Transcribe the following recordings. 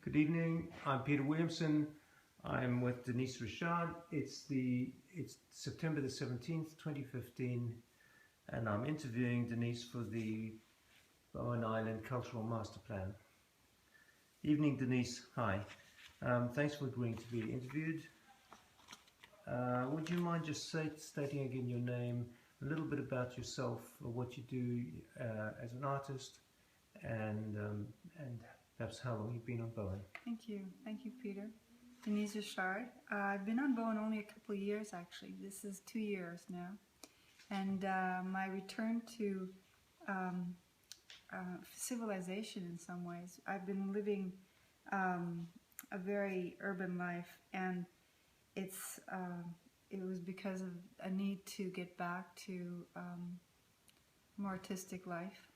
Good evening. I'm Peter Williamson. I'm with Denise Richard. It's September the 17th, 2015, and I'm interviewing Denise for the Bowen Island Cultural Master Plan. Evening, Denise. Hi. Thanks for agreeing to be interviewed. Would you mind just stating again your name, a little bit about yourself, what you do as an artist, and perhaps how long you've been on Bowen? Thank you, Peter. Denise Richard. I've been on Bowen only a couple of years, actually. This is 2 years now, and my return to civilization in some ways. I've been living a very urban life, and it was because of a need to get back to more artistic life.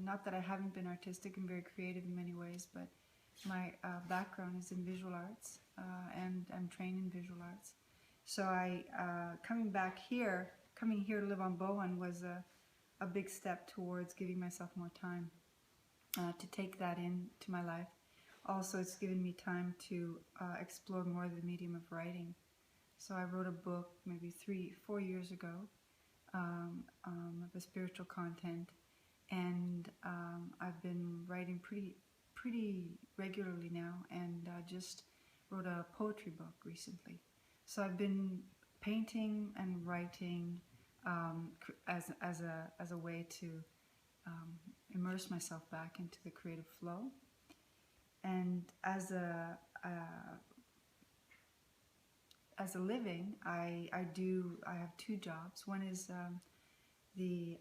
Not that I haven't been artistic and very creative in many ways, but my background is in visual arts, and I'm trained in visual arts. So coming here to live on Bowen was a big step towards giving myself more time to take that into my life. Also, it's given me time to explore more the medium of writing. So I wrote a book maybe 3-4 years ago of a spiritual content, and I've been writing pretty regularly now, and just wrote a poetry book recently. So I've been painting and writing as a way to immerse myself back into the creative flow. And as a living, I have 2 jobs. One is the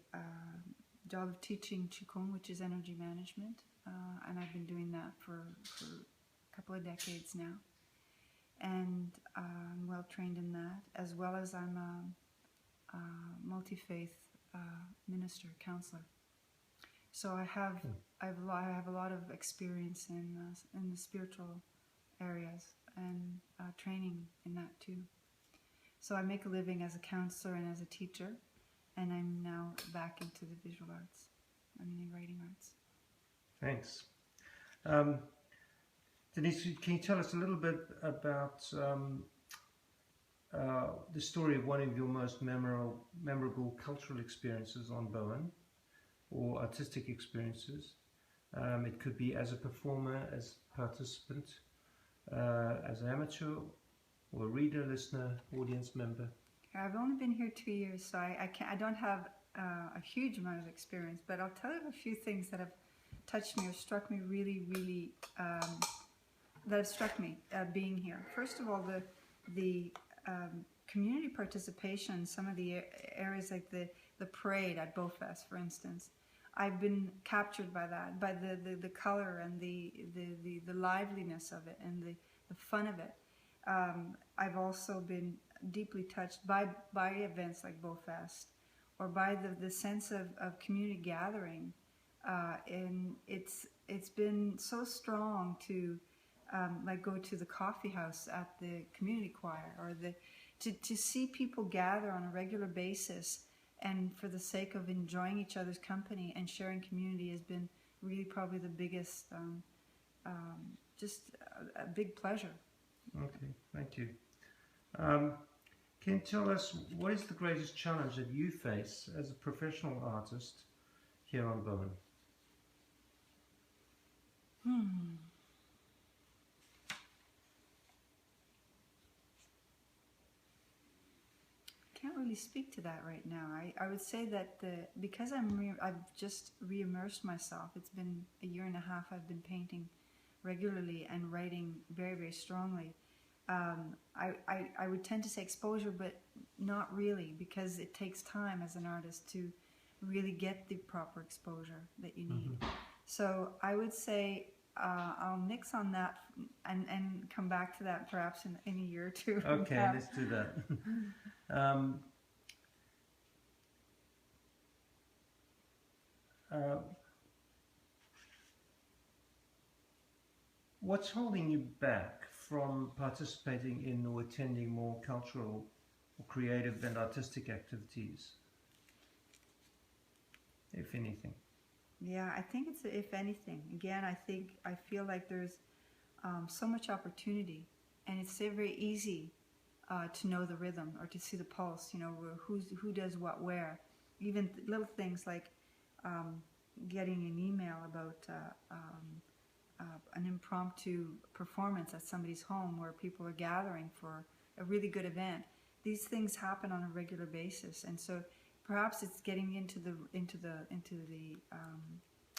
job of teaching Qigong, which is energy management, and I've been doing that for a couple of decades now, and I'm well trained in that, as well as I'm a multi-faith minister, counselor. So I have a lot of experience in the spiritual areas, and training in that too. So I make a living as a counselor and as a teacher, and I'm now back into the visual arts, the writing arts. Thanks. Denise, can you tell us a little bit about the story of one of your most memorable cultural experiences on Bowen, or artistic experiences? It could be as a performer, as a participant, as an amateur, or a reader, listener, audience member. I've only been here 2 years, so I don't have a huge amount of experience, but I'll tell you a few things that have touched me or struck me really, that have struck me being here. First of all, the community participation in some of the areas, like the parade at Beaufest, for instance. I've been captured by that, by the color and the liveliness of it, and the fun of it. I've also been deeply touched by events like Beaufest, or by the sense of community gathering, and it's been so strong to like go to the coffee house at the community choir, or to see people gather on a regular basis, and for the sake of enjoying each other's company and sharing community has been really probably the biggest, just a big pleasure. Okay, thank you. Can you tell us, what is the greatest challenge that you face as a professional artist here on Bowen? Can't really speak to that right now. I would say that because I've just re-immersed myself. It's been 1.5 years I've been painting regularly and writing very, very strongly. I would tend to say exposure, but not really, because it takes time as an artist to really get the proper exposure that you need. So I would say I'll nix on that and come back to that perhaps in 1 year or 2. Okay, let's do that. What's holding you back from participating in or attending more cultural or creative and artistic activities, if anything? Yeah, I think it's if anything. Again, I feel like there's so much opportunity, and it's very easy to know the rhythm or to see the pulse. You know, who does what where. Even little things like getting an email about an impromptu performance at somebody's home where people are gathering for a really good event. These things happen on a regular basis, and so perhaps it's getting into the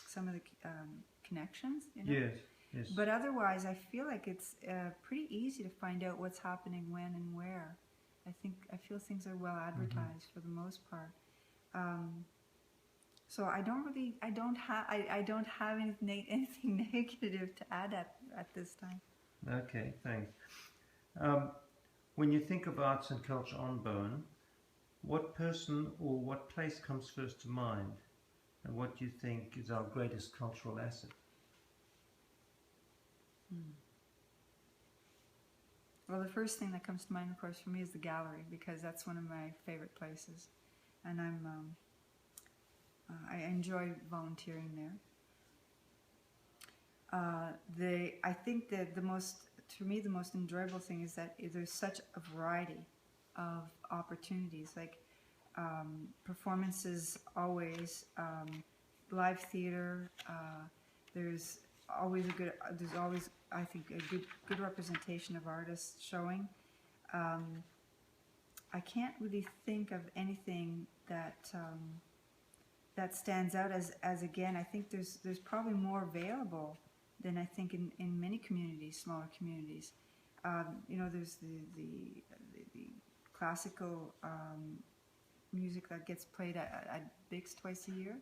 some of the connections. You know? Yes. Yes. But otherwise, I feel like it's pretty easy to find out what's happening when and where. I feel things are well advertised for the most part. So I don't have anything negative to add at this time. Okay, thanks. When you think of arts and culture on Bowen, what person or what place comes first to mind, and what do you think is our greatest cultural asset? Well, the first thing that comes to mind, of course, for me is the gallery, because that's one of my favorite places, and I enjoy volunteering there. I think that the most enjoyable thing is that there's such a variety of opportunities, like performances always, live theater. There's always I think a good representation of artists showing. I can't really think of anything that that stands out as again. I think there's probably more available than I think in many communities, smaller communities. You know, there's the classical music that gets played at Bix twice a year.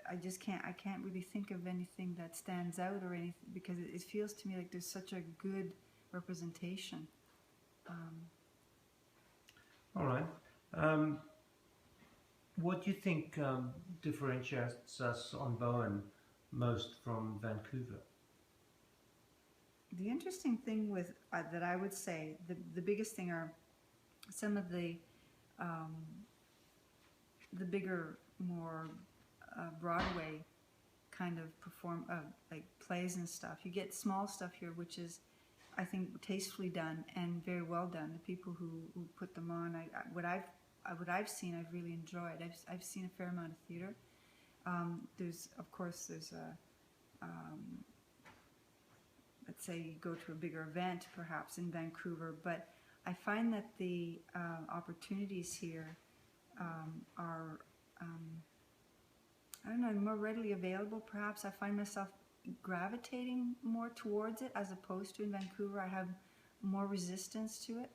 I can't really think of anything that stands out or anything, because it feels to me like there's such a good representation. All right. What do you think differentiates us on Bowen most from Vancouver? The interesting thing with that I would say the biggest thing are some of the bigger, more Broadway kind of like plays and stuff. You get small stuff here, which is, I think, tastefully done and very well done. The people who put them on, what I've seen, I've really enjoyed. I've seen a fair amount of theater. There's let's say you go to a bigger event perhaps in Vancouver, but I find that the opportunities here are I don't know, more readily available perhaps. I find myself gravitating more towards it, as opposed to in Vancouver I have more resistance to it,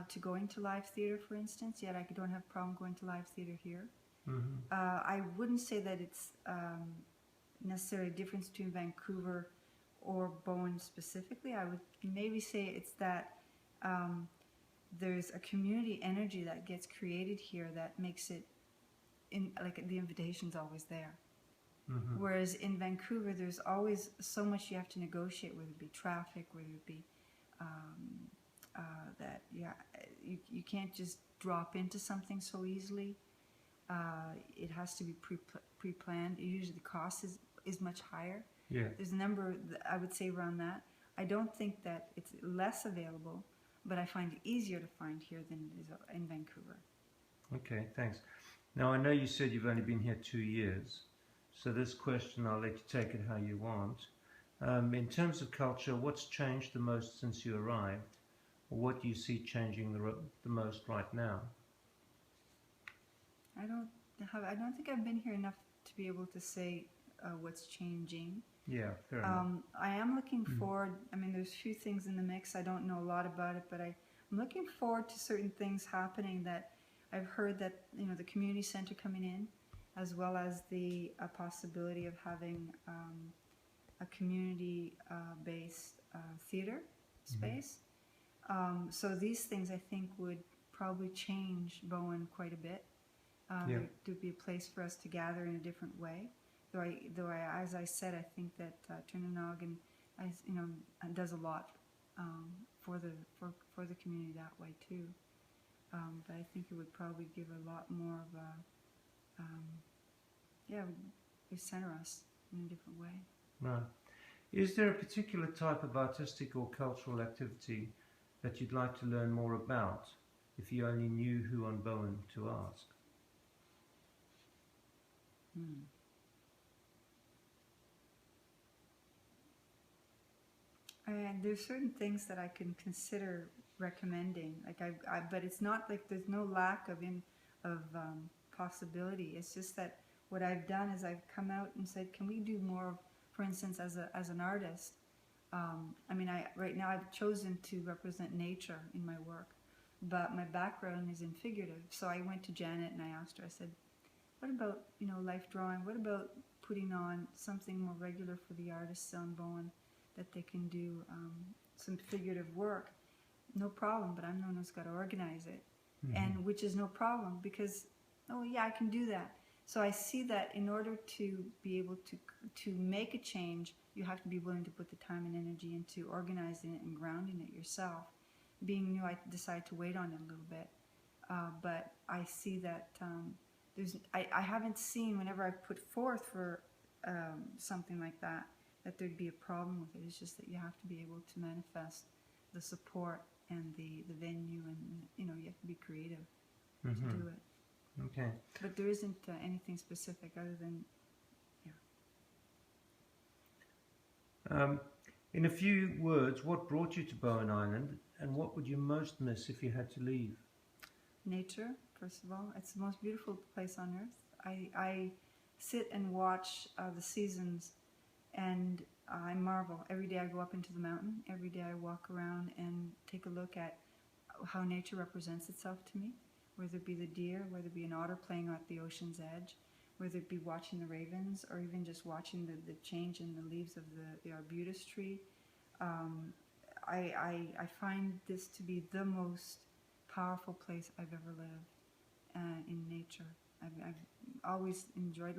to going to live theater, for instance, yet I don't have a problem going to live theater here. I wouldn't say that it's necessarily a difference between Vancouver or Bowen specifically. I would maybe say it's that there's a community energy that gets created here that makes it like the invitation's always there. Whereas in Vancouver, there's always so much you have to negotiate, whether it be traffic, whether it be you can't just drop into something so easily. It has to be pre-planned. Usually the cost is much higher. Yeah. There's a number, I would say, around that. I don't think that it's less available, but I find it easier to find here than it is in Vancouver. Okay, thanks. Now, I know you said you've only been here 2 years, so this question, I'll let you take it how you want. In terms of culture, what's changed the most since you arrived? Or what do you see changing the most right now? I don't think I've been here enough to be able to say what's changing. Yeah, fair enough. I am looking forward. I mean, there's a few things in the mix. I don't know a lot about it, but I'm looking forward to certain things happening. That I've heard that, you know, the community center coming in, as well as the possibility of having a community-based theater space. So these things, I think, would probably change Bowen quite a bit. There'd be a place for us to gather in a different way. Though as I said, I think that Turnanogan, does a lot for the community that way too. But I think it would probably give a lot more of a, it would center us in a different way. Right. Is there a particular type of artistic or cultural activity that you'd like to learn more about, if you only knew who on Bowen to ask? And there's certain things that I can consider recommending. Like but it's not like there's no lack of possibility. It's just that what I've done is I've come out and said, can we do more? For instance, as an artist, I mean, right now I've chosen to represent nature in my work, but my background is in figurative. So I went to Janet and I asked her. I said, what about life drawing? What about putting on something more regular for the artists on Bowen, that they can do some figurative work? No problem, but I'm the one who's got to organize it. And which is no problem, because, oh yeah, I can do that. So I see that in order to be able to make a change, you have to be willing to put the time and energy into organizing it and grounding it yourself. Being new, I decided to wait on it a little bit. But I see that I haven't seen, whenever I put forth for something like that there'd be a problem with it. It's just that you have to be able to manifest the support and the venue, and you have to be creative to do it. Okay. But there isn't anything specific other than, In a few words, what brought you to Bowen Island, and what would you most miss if you had to leave? Nature, first of all. It's the most beautiful place on earth. I sit and watch the seasons, and I marvel. Every day I go up into the mountain. Every day I walk around and take a look at how nature represents itself to me, whether it be the deer, whether it be an otter playing at the ocean's edge, whether it be watching the ravens, or even just watching the change in the leaves of the arbutus tree. I find this to be the most powerful place I've ever lived in nature. I've always enjoyed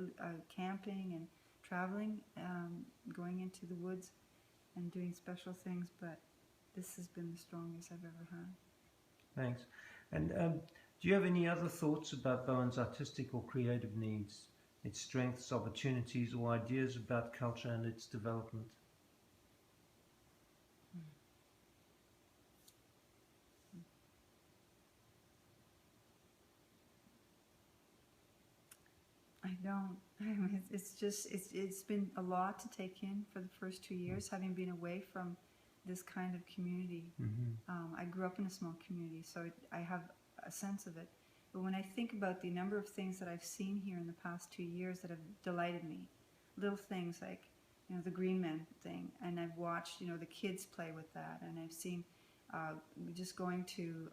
camping and traveling, going into the woods and doing special things, but this has been the strongest I've ever had. Thanks. And do you have any other thoughts about Bowen's artistic or creative needs, its strengths, opportunities, or ideas about culture and its development? I don't. I mean, it's been a lot to take in for the first 2 years, having been away from this kind of community. I grew up in a small community, so I have a sense of it. But when I think about the number of things that I've seen here in the past 2 years that have delighted me, little things like the Green Men thing, and I've watched the kids play with that, and I've seen just going to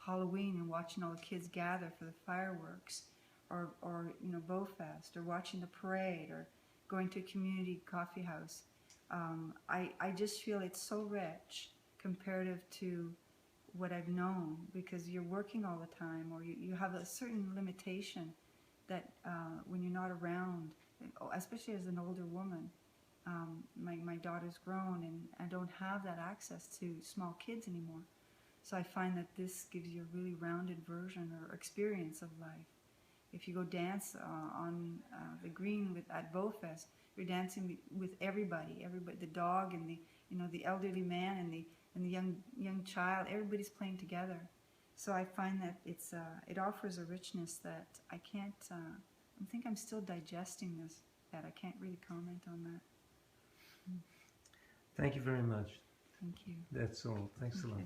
Halloween and watching all the kids gather for the fireworks, or Bowfest, or watching the parade, or going to a community coffee house. I just feel it's so rich comparative to what I've known, because you're working all the time, or you have a certain limitation that when you're not around, especially as an older woman. My daughter's grown, and I don't have that access to small kids anymore. So I find that this gives you a really rounded version or experience of life. If you go dance on the green at Bowfest, you're dancing with everybody, the dog and the elderly man and the young child. Everybody's playing together. So I find that it offers a richness that I can't. I think I'm still digesting this. That I can't really comment on that. Thank you very much. Thank you. That's all. Thanks a lot.